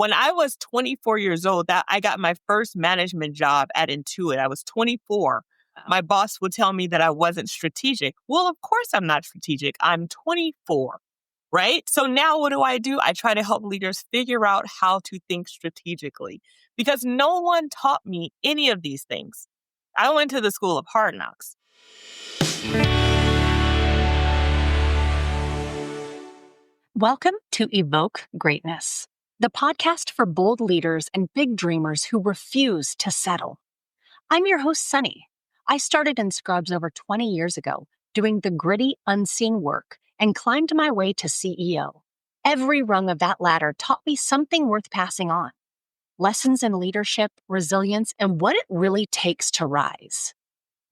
When I was 24 years old, that I got my first management job at Intuit. I was 24. My boss would tell me that I wasn't strategic. Well, of course I'm not strategic. I'm 24, right? So now what do? I try to help leaders figure out how to think strategically because no one taught me any of these things. I went to the school of hard knocks. Welcome to Evoke Greatness, the podcast for bold leaders and big dreamers who refuse to settle. I'm your host, Sunny. I started in Scrubs over 20 years ago, doing the gritty, unseen work, and climbed my way to CEO. Every rung of that ladder taught me something worth passing on. Lessons in leadership, resilience, and what it really takes to rise.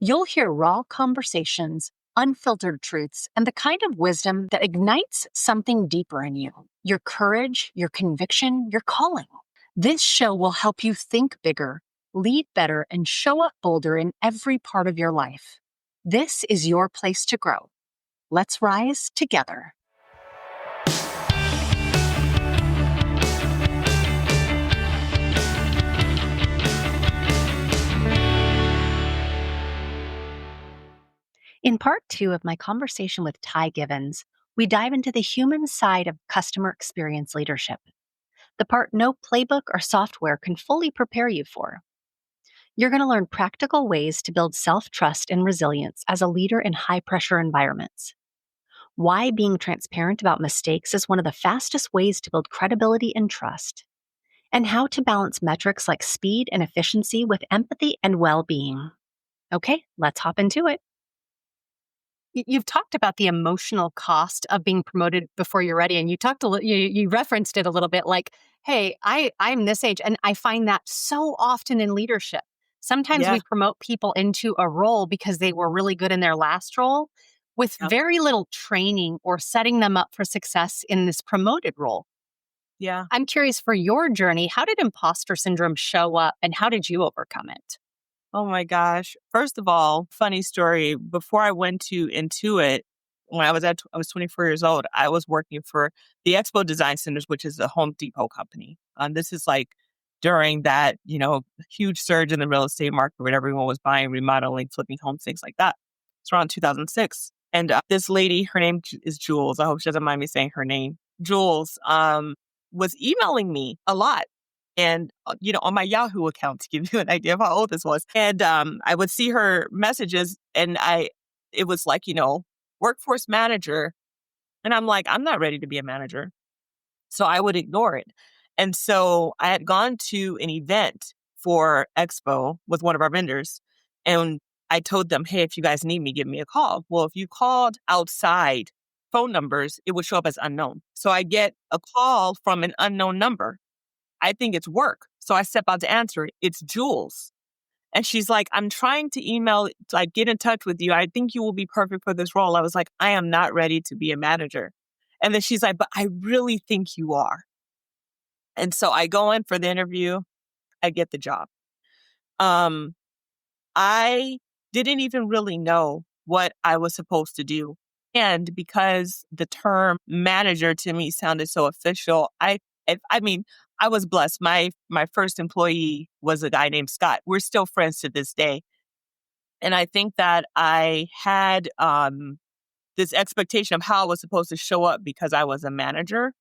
You'll hear raw conversations, unfiltered truths, and the kind of wisdom that ignites something deeper in you. Your courage, your conviction, your calling. This show will help you think bigger, lead better, and show up bolder in every part of your life. This is your place to grow. Let's rise together. In part 2 of my conversation with Ty Givens, we dive into the human side of customer experience leadership, the part no playbook or software can fully prepare you for. You're going to learn practical ways to build self-trust and resilience as a leader in high-pressure environments, why being transparent about mistakes is one of the fastest ways to build credibility and trust, and how to balance metrics like speed and efficiency with empathy and well-being. Okay, let's hop into it. You've talked about the emotional cost of being promoted before you're ready, and you referenced it a little bit like, hey, I'm this age, and I find that so often in leadership. Sometimes we promote people into a role because they were really good in their last role with very little training or setting them up for success in this promoted role. Yeah. I'm curious for your journey, how did imposter syndrome show up and how did you overcome it? Oh my gosh. First of all, funny story. Before I went to Intuit, when I was 24 years old, I was working for the Expo Design Centers, which is a Home Depot company. This is like during that, huge surge in the real estate market where everyone was buying, remodeling, flipping homes, things like that. It's around 2006. And this lady, her name is Jules. I hope she doesn't mind me saying her name. Jules was emailing me a lot. And, on my Yahoo account, to give you an idea of how old this was. And I would see her messages and it was like, workforce manager. And I'm like, I'm not ready to be a manager. So I would ignore it. And so I had gone to an event for Expo with one of our vendors. And I told them, hey, if you guys need me, give me a call. Well, if you called outside phone numbers, it would show up as unknown. So I get a call from an unknown number. I think it's work. So I step out to answer it. It's Jules. And she's like, I'm trying to get in touch with you. I think you will be perfect for this role. I was like, I am not ready to be a manager. And then she's like, but I really think you are. And so I go in for the interview. I get the job. I didn't even really know what I was supposed to do. And because the term manager to me sounded so official, I was blessed. My first employee was a guy named Scott. We're still friends to this day. And I think that I had this expectation of how I was supposed to show up because I was a manager.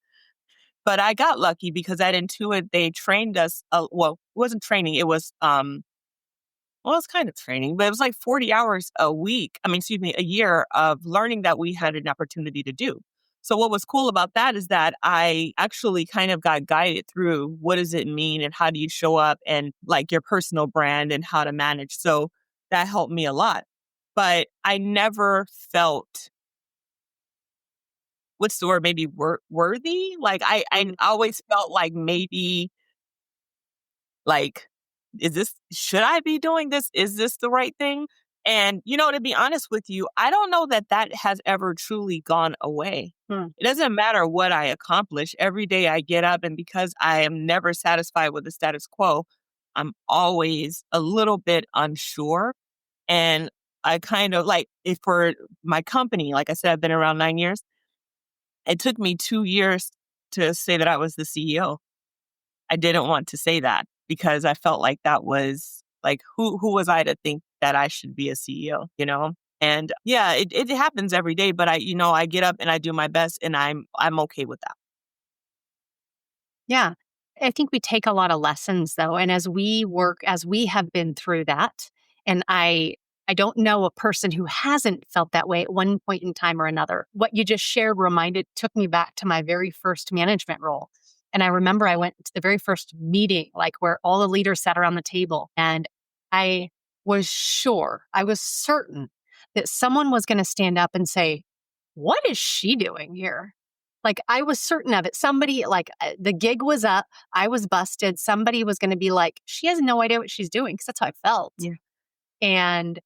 But I got lucky because at Intuit, they trained us. It wasn't training. It was, it's kind of training, but it was like 40 hours a year of learning that we had an opportunity to do. So what was cool about that is that I actually kind of got guided through what does it mean and how do you show up and like your personal brand and how to manage. So that helped me a lot. But I never felt, what's the word, maybe worthy? Like I always felt like maybe like, should I be doing this? Is this the right thing? And, to be honest with you, I don't know that has ever truly gone away. It doesn't matter what I accomplish. Every day I get up, and because I am never satisfied with the status quo, I'm always a little bit unsure. And I kind of if for my company, like I said, I've been around 9 years. It took me 2 years to say that I was the CEO. I didn't want to say that because I felt like that was like, who was I to think that I should be a CEO, you know? And yeah, it happens every day, but I get up and I do my best and I'm okay with that. Yeah. I think we take a lot of lessons though. And as we have been through that, and I don't know a person who hasn't felt that way at one point in time or another. What you just shared took me back to my very first management role. And I remember I went to the very first meeting, like where all the leaders sat around the table. And I I was certain that someone was going to stand up and say, "What is she doing here?" Like, I was certain of it. Somebody, the gig was up, I was busted. Somebody was going to be like, "She has no idea what she's doing," because that's how I felt. Yeah. And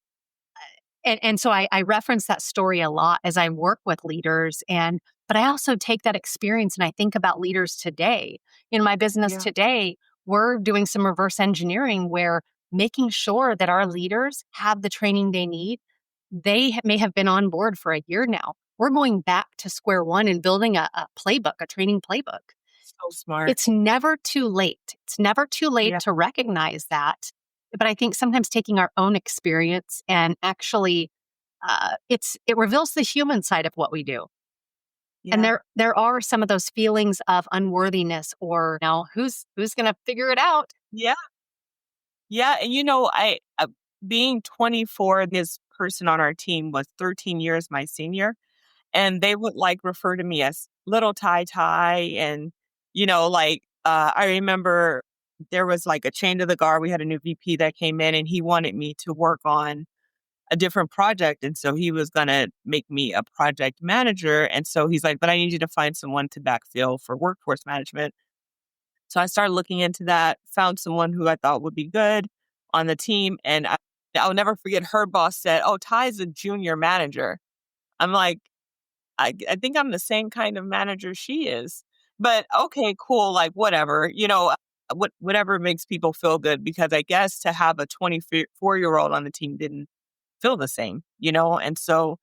and so I reference that story a lot as I work with leaders, but I also take that experience and I think about leaders today. In my business Yeah. today, we're doing some reverse engineering where making sure that our leaders have the training they need. May have been on board for a year now. We're going back to square one and building a playbook, a training playbook. So smart. It's never too late. It's never too late Yeah. to recognize that. But I think sometimes taking our own experience and actually, it reveals the human side of what we do. And Yeah. there are some of those feelings of unworthiness or now who's going to figure it out? Yeah. Yeah. And being 24, this person on our team was 13 years my senior. And they would like refer to me as little Ty. And, I remember there was like a change of the guard. We had a new VP that came in and he wanted me to work on a different project. And so he was going to make me a project manager. And so he's like, but I need you to find someone to backfill for workforce management. So I started looking into that, found someone who I thought would be good on the team. And I'll never forget her boss said, "Oh, Ty's a junior manager." I'm like, I think I'm the same kind of manager she is. But okay, cool, like whatever, whatever makes people feel good because I guess to have a 24-year-old on the team didn't feel the same. And so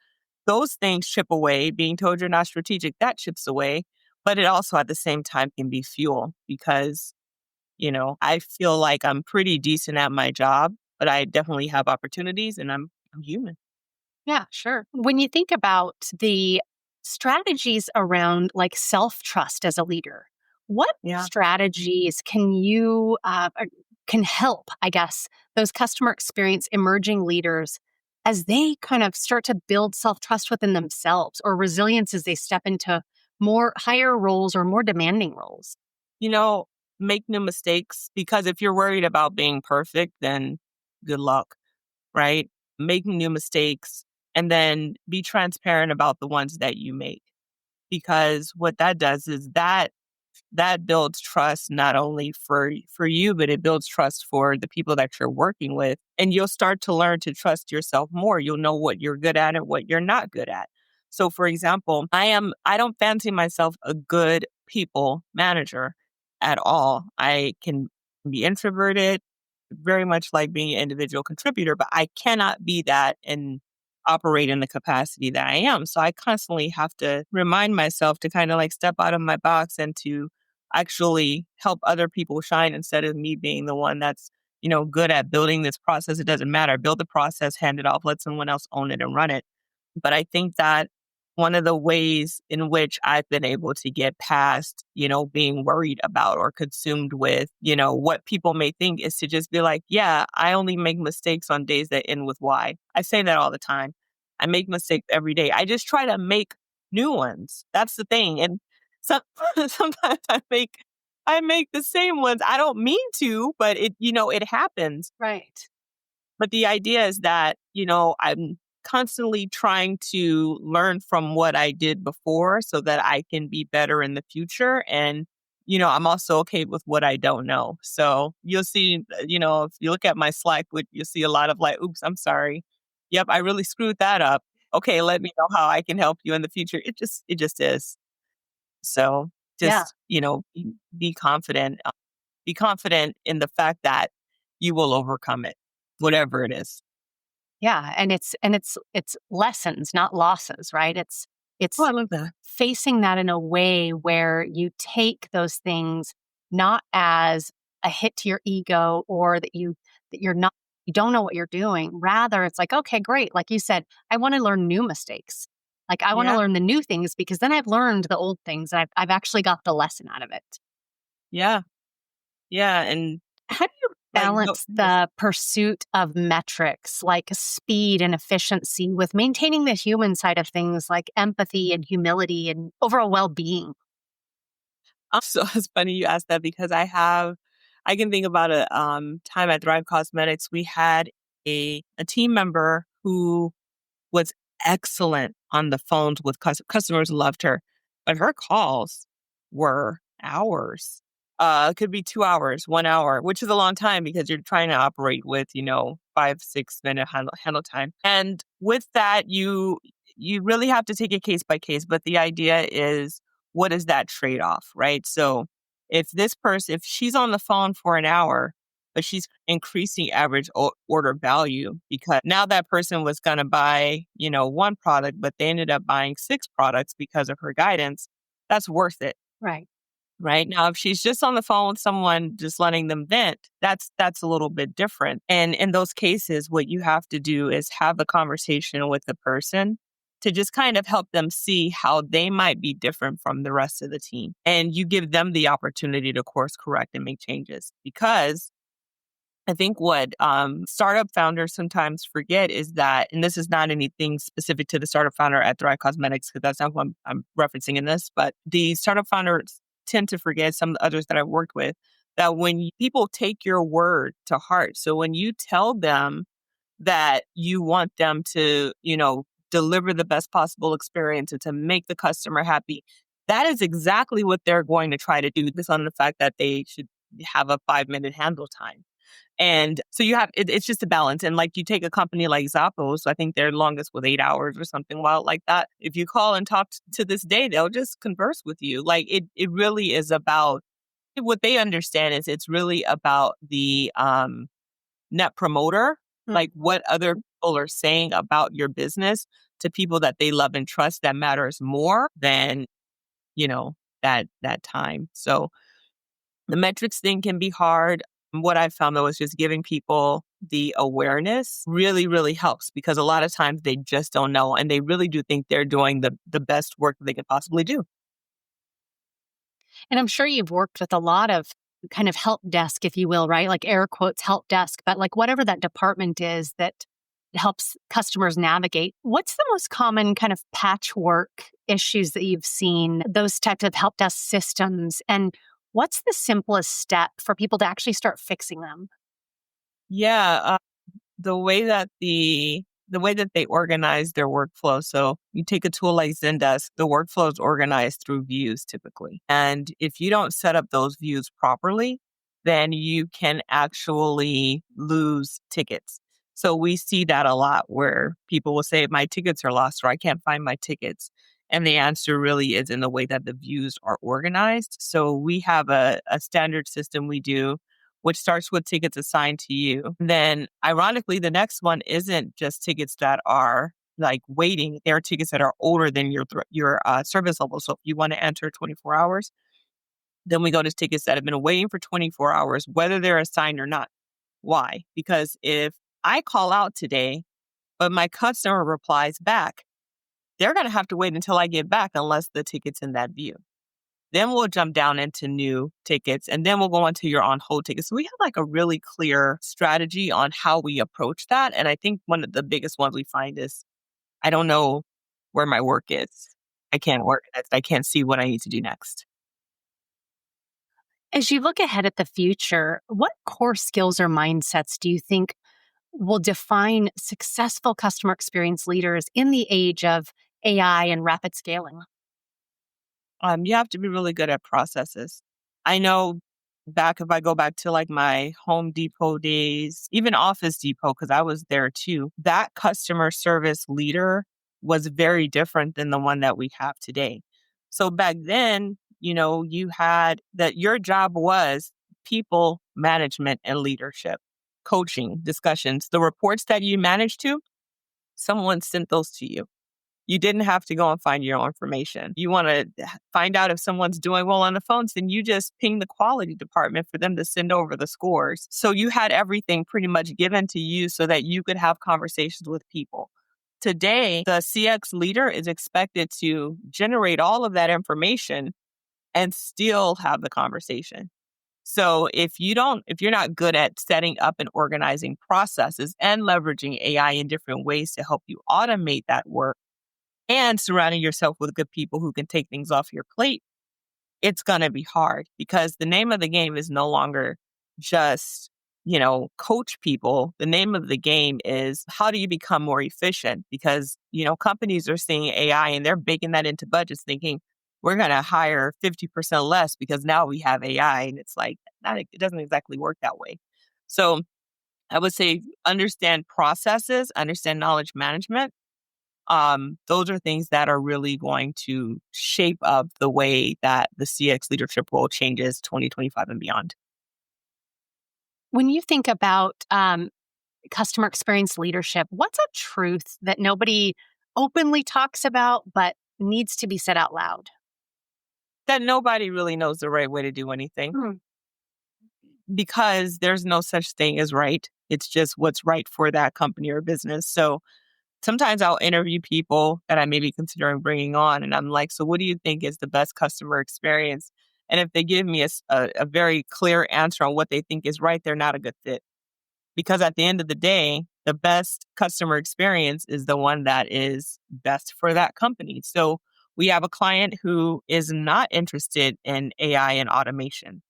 those things chip away. Being told you're not strategic, that chips away. But it also at the same time can be fuel because, I feel like I'm pretty decent at my job, but I definitely have opportunities and I'm human. Yeah, sure. When you think about the strategies around like self trust as a leader, what Yeah. strategies can help, I guess, those customer experience emerging leaders as they kind of start to build self trust within themselves or resilience as they step into more higher roles or more demanding roles? You know, make no mistakes because if you're worried about being perfect, then good luck, right? Making new mistakes and then be transparent about the ones that you make because what that does is that builds trust not only for you but it builds trust for the people that you're working with and you'll start to learn to trust yourself more. You'll know what you're good at and what you're not good at. So for example, I don't fancy myself a good people manager at all. I can be introverted, very much like being an individual contributor, but I cannot be that and operate in the capacity that I am. So I constantly have to remind myself to kind of like step out of my box and to actually help other people shine instead of me being the one that's, good at building this process. It doesn't matter. Build the process, hand it off, let someone else own it and run it. But I think that one of the ways in which I've been able to get past, being worried about or consumed with, what people may think is to just be like, yeah, I only make mistakes on days that end with Y. I say that all the time. I make mistakes every day. I just try to make new ones. That's the thing. And some, sometimes I make the same ones. I don't mean to, but it happens. Right. But the idea is that, I'm constantly trying to learn from what I did before so that I can be better in the future. And, I'm also okay with what I don't know. So you'll see, if you look at my Slack, you'll see a lot of like, oops, I'm sorry. Yep, I really screwed that up. Okay, let me know how I can help you in the future. It just is. So Yeah. just, be confident. Be confident in the fact that you will overcome it, whatever it is. Yeah, and it's lessons, not losses, right? Oh, It's I love that. facing that in a way where you take those things not as a hit to your ego or that you don't know what you're doing. Rather, it's like, okay, great. Like you said, I want to learn new mistakes. Like I want to Yeah. learn the new things because then I've learned the old things and I've actually got the lesson out of it. Yeah. Yeah. And How do you like, no, balance yes. the pursuit of metrics like speed and efficiency with maintaining the human side of things like empathy and humility and overall well being? So it's funny you asked that because I can think about a time at Thrive Cosmetics. We had a team member who was excellent on the phones with customers, loved her, but her calls were hours. It could be 2 hours, 1 hour, which is a long time because you're trying to operate with, 5, 6 minute handle time. And with that, you really have to take it case by case. But the idea is, what is that trade off, right? So if she's on the phone for an hour, but she's increasing average order value because now that person was going to buy, one product, but they ended up buying 6 products because of her guidance. That's worth it. Right. Right now, if she's just on the phone with someone, just letting them vent, that's a little bit different. And in those cases, what you have to do is have a conversation with the person to just kind of help them see how they might be different from the rest of the team. And you give them the opportunity to course correct and make changes because I think what startup founders sometimes forget is that, and this is not anything specific to the startup founder at Thrive Cosmetics, because that's not what I'm referencing in this, but the startup founders tend to forget, some of the others that I've worked with, that when people take your word to heart, so when you tell them that you want them to, deliver the best possible experience and to make the customer happy, that is exactly what they're going to try to do, based on the fact that they should have a 5 minute handle time. And so it's just a balance. And like you take a company like Zappos, I think their longest was 8 hours or something wild like that. If you call and talk to this day, they'll just converse with you. Like it really is about what they understand is it's really about the net promoter, Mm. like what other people are saying about your business to people that they love and trust that matters more than, you know, that time. So the metrics thing can be hard. What I've found though is just giving people the awareness really, really helps because a lot of times they just don't know and they really do think they're doing the best work that they could possibly do. And I'm sure you've worked with a lot of kind of help desk, if you will, right? Like air quotes help desk, but like whatever that department is that helps customers navigate. What's the most common kind of patchwork issues that you've seen, those types of help desk systems? And what's the simplest step for people to actually start fixing them? Yeah, the way that the way that they organize their workflow. So you take a tool like Zendesk, the workflow is organized through views typically. And if you don't set up those views properly, then you can actually lose tickets. So we see that a lot where people will say, my tickets are lost or I can't find my tickets. And the answer really is in the way that the views are organized. So we have a standard system we do which starts with tickets assigned to you. Then, ironically, the next one isn't just tickets that are like waiting. There are tickets that are older than your service level. So if you want to enter 24 hours, then we go to tickets that have been waiting for 24 hours, whether they're assigned or not. Why? Because if I call out today, but my customer replies back, they're going to have to wait until I get back unless the ticket's in that view. Then we'll jump down into new tickets and then we'll go into your on hold tickets. So we have like a really clear strategy on how we approach that. And I think one of the biggest ones we find is I don't know where my work is. I can't work next. I can't see what I need to do next. As you look ahead at the future, what core skills or mindsets do you think will define successful customer experience leaders in the age of AI and rapid scaling? You have to be really good at processes. I know if I go back to like my Home Depot days, even Office Depot, because I was there too, that customer service leader was very different than the one that we have today. So back then, you had that your job was people management and leadership, coaching, discussions, the reports that you managed to, someone sent those to you. You didn't have to go and find your own information. You want to find out if someone's doing well on the phones, then you just ping the quality department for them to send over the scores. So you had everything pretty much given to you so that you could have conversations with people. Today, the CX leader is expected to generate all of that information and still have the conversation. So if you're not good at setting up and organizing processes and leveraging AI in different ways to help you automate that work and surrounding yourself with good people who can take things off your plate, it's going to be hard because the name of the game is no longer just, coach people. The name of the game is how do you become more efficient? Because, companies are seeing AI and they're baking that into budgets thinking we're going to hire 50% less because now we have AI. And it's like, it doesn't exactly work that way. So I would say understand processes, understand knowledge management. Those are things that are really going to shape up the way that the CX leadership role changes 2025 and beyond. When you think about customer experience leadership, what's a truth that nobody openly talks about but needs to be said out loud? That nobody really knows the right way to do anything Hmm. because there's no such thing as right. It's just what's right for that company or business. So sometimes I'll interview people that I may be considering bringing on, and I'm like, so what do you think is the best customer experience? And if they give me a very clear answer on what they think is right, they're not a good fit. Because at the end of the day, the best customer experience is the one that is best for that company. So we have a client who is not interested in AI and automation.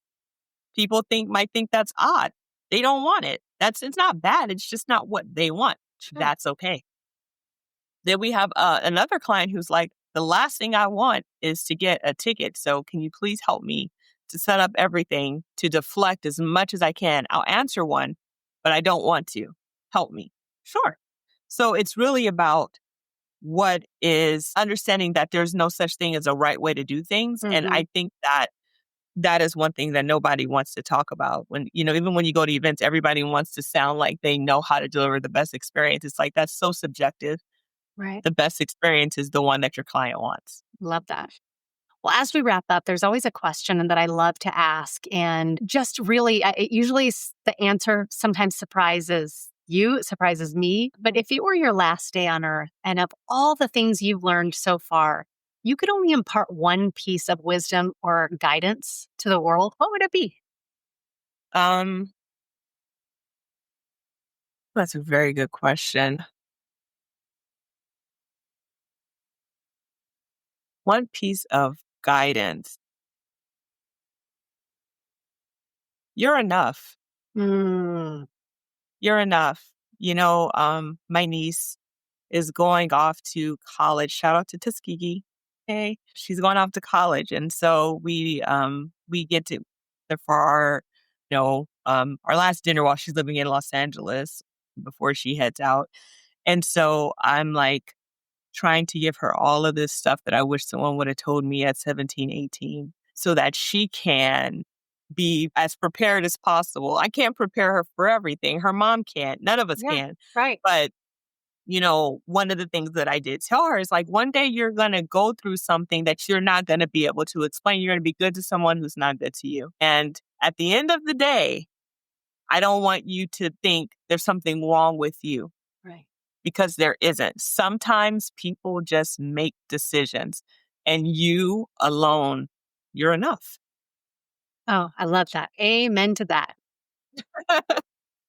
People might think that's odd. They don't want it. It's not bad. It's just not what they want. Sure. That's okay. Then we have another client who's like, the last thing I want is to get a ticket. So can you please help me to set up everything to deflect as much as I can? I'll answer one, but I don't want to. Help me. Sure. So it's really about what is understanding that there's no such thing as a right way to do things. And Hmm. I think that is one thing that nobody wants to talk about. When, even when you go to events, everybody wants to sound like they know how to deliver the best experience. It's like, that's so subjective. Right. The best experience is the one that your client wants. Love that. Well, as we wrap up, there's always a question that I love to ask. And just really, it usually the answer sometimes surprises you, it surprises me. But if it were your last day on earth and of all the things you've learned so far, you could only impart one piece of wisdom or guidance to the world, what would it be? Um, that's a very good question. One piece of guidance. You're enough. Mm, You're enough. My niece is going off to college. Shout out to Tuskegee. Hey, she's going off to college, and so we get to for our last dinner while she's living in Los Angeles before she heads out. And so I'm like trying to give her all of this stuff that I wish someone would have told me at 17, 18, so that she can be as prepared as possible. I can't prepare her for everything. Her mom can't. None of us yeah, can. right. But one of the things that I did tell her is like, one day you're going to go through something that you're not going to be able to explain. You're going to be good to someone who's not good to you. And at the end of the day, I don't want you to think there's something wrong with you Right. because there isn't. Sometimes people just make decisions and you alone, you're enough. Oh, I love that. Amen to that.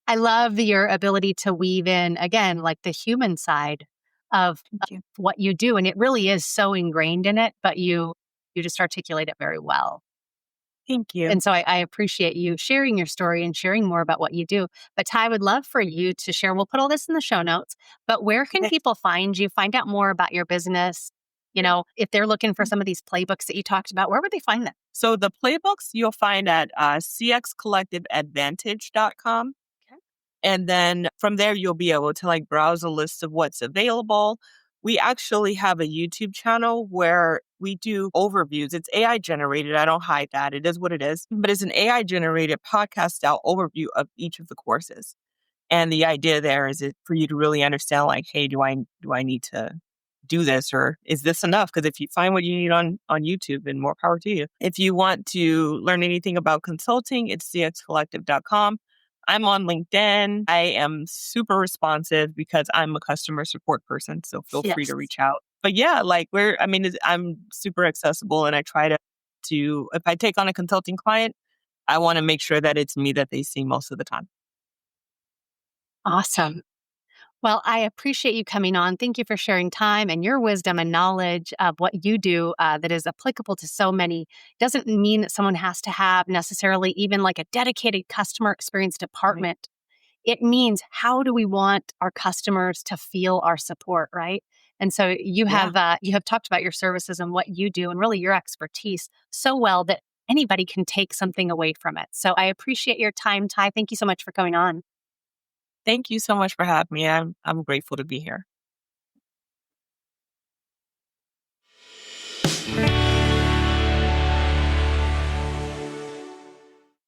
I love your ability to weave in, again, like the human side of you. what you do. And it really is so ingrained in it, but you just articulate it very well. Thank you. And so I appreciate you sharing your story and sharing more about what you do. But Ty, I would love for you to share. We'll put all this in the show notes, but where can people find you, find out more about your business? If they're looking for some of these playbooks that you talked about, where would they find them? So the playbooks you'll find at cxcollectiveadvantage.com. Okay. And then from there, you'll be able to like browse a list of what's available. We actually have a YouTube channel where we do overviews. It's AI generated. I don't hide that. It is what it is. But it's an AI generated podcast style overview of each of the courses. And the idea there is it for you to really understand like, hey, do I need to do this, or is this enough? Because if you find what you need on YouTube, then more power to you. If you want to learn anything about consulting, it's cxcollective.com. I'm on LinkedIn. I am super responsive because I'm a customer support person. So feel free Yes. to reach out. But yeah, like I'm super accessible, and I try if I take on a consulting client, I want to make sure that it's me that they see most of the time. Awesome. Well, I appreciate you coming on. Thank you for sharing time and your wisdom and knowledge of what you do that is applicable to so many. Doesn't mean that someone has to have necessarily even like a dedicated customer experience Right. department. It means how do we want our customers to feel our support, right? And so Yeah. you have talked about your services and what you do and really your expertise so well that anybody can take something away from it. So I appreciate your time, Ty. Thank you so much for coming on. Thank you so much for having me. I'm grateful to be here.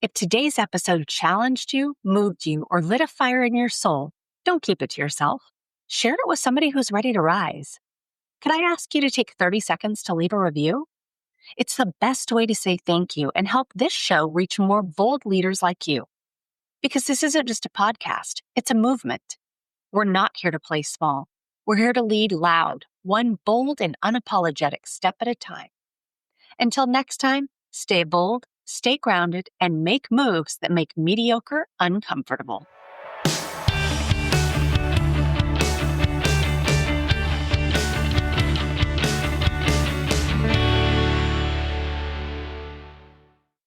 If today's episode challenged you, moved you, or lit a fire in your soul, don't keep it to yourself. Share it with somebody who's ready to rise. Could I ask you to take 30 seconds to leave a review? It's the best way to say thank you and help this show reach more bold leaders like you. Because this isn't just a podcast, it's a movement. We're not here to play small. We're here to lead loud, one bold and unapologetic step at a time. Until next time, stay bold, stay grounded, and make moves that make mediocre uncomfortable.